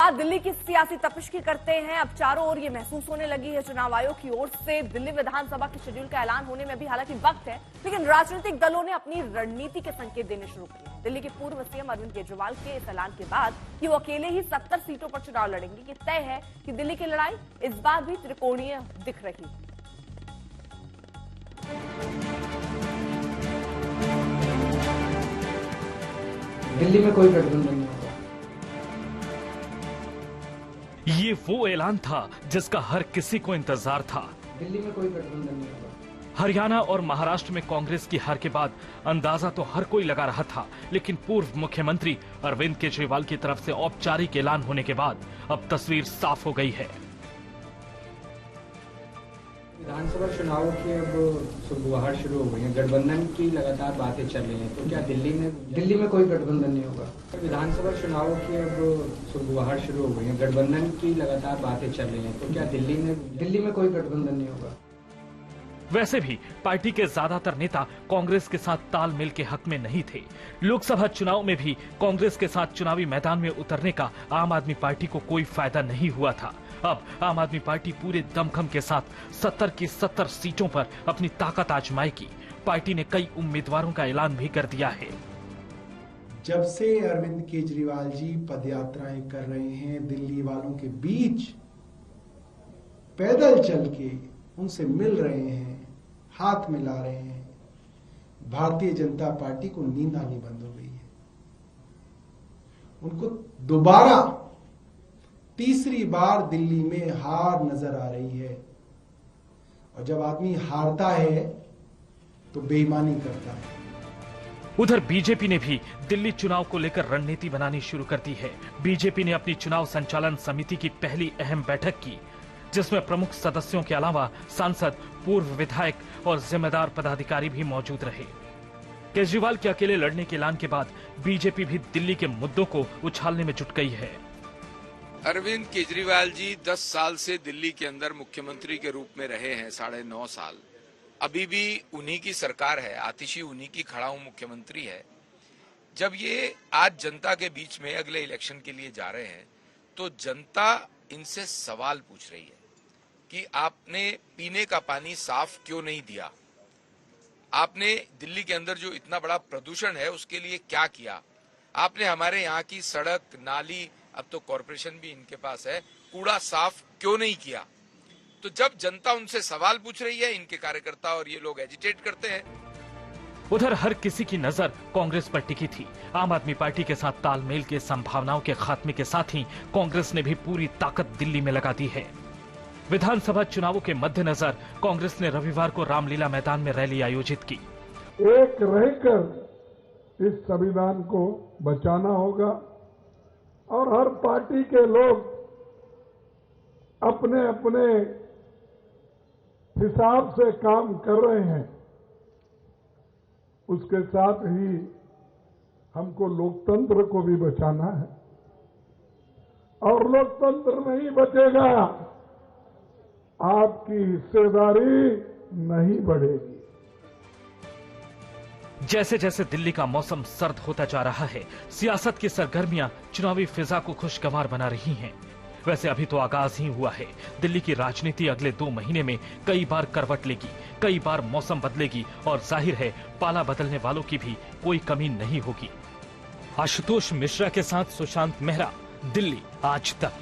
बात दिल्ली की सियासी तपिश की करते हैं। अब चारों ओर ये महसूस होने लगी है चुनाव आयोग की ओर से दिल्ली विधानसभा के शेड्यूल का ऐलान होने में भी हालांकि वक्त है, लेकिन राजनीतिक दलों ने अपनी रणनीति के संकेत देने शुरू किए। दिल्ली के पूर्व सीएम अरविंद केजरीवाल के इस ऐलान के बाद कि वो अकेले ही 70 सीटों पर चुनाव लड़ेंगे, ये तय है कि दिल्ली की लड़ाई इस बार भी त्रिकोणीय दिख रही है। दिल्ली में कोई गठबंधन नहीं होगा। ये वो ऐलान था जिसका हर किसी को इंतजार था। दिल्ली में कोई गठबंधन नहीं होगा। हरियाणा और महाराष्ट्र में कांग्रेस की हार के बाद अंदाजा तो हर कोई लगा रहा था, लेकिन पूर्व मुख्यमंत्री अरविंद केजरीवाल की तरफ से औपचारिक ऐलान होने के बाद अब तस्वीर साफ हो गई है। विधानसभा चुनावों की अब सुगबुगाहट शुरू हो गई है, गठबंधन की लगातार बातें चल रही हैं, तो क्या दिल्ली में कोई गठबंधन नहीं होगा? विधानसभा चुनावों की अब सुगबुगाहट शुरू हो गई है, गठबंधन की लगातार बातें चल रही हैं, तो क्या दिल्ली में कोई गठबंधन नहीं होगा? वैसे भी पार्टी के ज्यादातर नेता कांग्रेस के साथ तालमेल के हक में नहीं थे। लोकसभा चुनाव में भी कांग्रेस के साथ चुनावी मैदान में उतरने का आम आदमी पार्टी को कोई फायदा नहीं हुआ था। अब आम आदमी पार्टी पूरे दमखम के साथ 70 की 70 सीटों पर अपनी ताकत आजमाएगी। पार्टी ने कई उम्मीदवारों का ऐलान भी कर दिया है। जब से अरविंद केजरीवाल जी पदयात्राएं कर रहे हैं, दिल्ली वालों के बीच पैदल चल के उनसे मिल रहे हैं, हाथ मिला रहे हैं, भारतीय जनता पार्टी को नींद आनी बंद हो गई है। उनको दोबारा तीसरी बार दिल्ली में हार नजर आ रही है, और जब आदमी हारता है तो बेईमानी करता है। उधर बीजेपी ने भी दिल्ली चुनाव को लेकर रणनीति बनानी शुरू कर दी है। बीजेपी ने अपनी चुनाव संचालन समिति की पहली अहम बैठक की, जिसमें प्रमुख सदस्यों के अलावा सांसद, पूर्व विधायक और जिम्मेदार पदाधिकारी भी मौजूद रहे। केजरीवाल के अकेले लड़ने के ऐलान के बाद बीजेपी भी दिल्ली के मुद्दों को उछालने में जुट गई है। अरविंद केजरीवाल जी 10 साल से दिल्ली के अंदर मुख्यमंत्री के रूप में रहे हैं, 9.5 साल। अभी भी उन्हीं की सरकार है, आतिशी उन्हीं की खड़ा हूं मुख्यमंत्री है। जब ये आज जनता के बीच में अगले इलेक्शन के लिए जा रहे हैं, तो जनता इनसे सवाल पूछ रही है कि आपने पीने का पानी साफ क्यों नहीं दिया, आपने दिल्ली के अंदर जो इतना बड़ा प्रदूषण है उसके लिए क्या किया, आपने हमारे यहाँ की सड़क, नाली, अब तो कॉरपोरेशन भी इनके पास है, कूड़ा साफ क्यों नहीं किया। तो जब जनता उनसे सवाल पूछ रही है, इनके कार्यकर्ता और ये लोग एजिटेट करते हैं। उधर हर किसी की नजर कांग्रेस पर टिकी थी। आम आदमी पार्टी के साथ तालमेल के संभावनाओं के खात्मे के साथ ही कांग्रेस ने भी पूरी ताकत दिल्ली में लगा दी है। विधानसभा चुनावों के मद्देनजर कांग्रेस ने रविवार को रामलीला मैदान में रैली आयोजित की। एक रहकर इस संविधान को बचाना होगा, और हर पार्टी के लोग अपने अपने हिसाब से काम कर रहे हैं। उसके साथ ही हमको लोकतंत्र को भी बचाना है, और लोकतंत्र नहीं बचेगा, आपकी हिस्सेदारी नहीं बढ़ेगी। जैसे जैसे दिल्ली का मौसम सर्द होता जा रहा है, सियासत की सरगर्मियां चुनावी फिजा को खुशगवार बना रही हैं। वैसे अभी तो आगाज ही हुआ है। दिल्ली की राजनीति अगले 2 महीने में कई बार करवट लेगी, कई बार मौसम बदलेगी, और जाहिर है पाला बदलने वालों की भी कोई कमी नहीं होगी। आशुतोष मिश्रा के साथ सुशांत मेहरा, दिल्ली आज तक।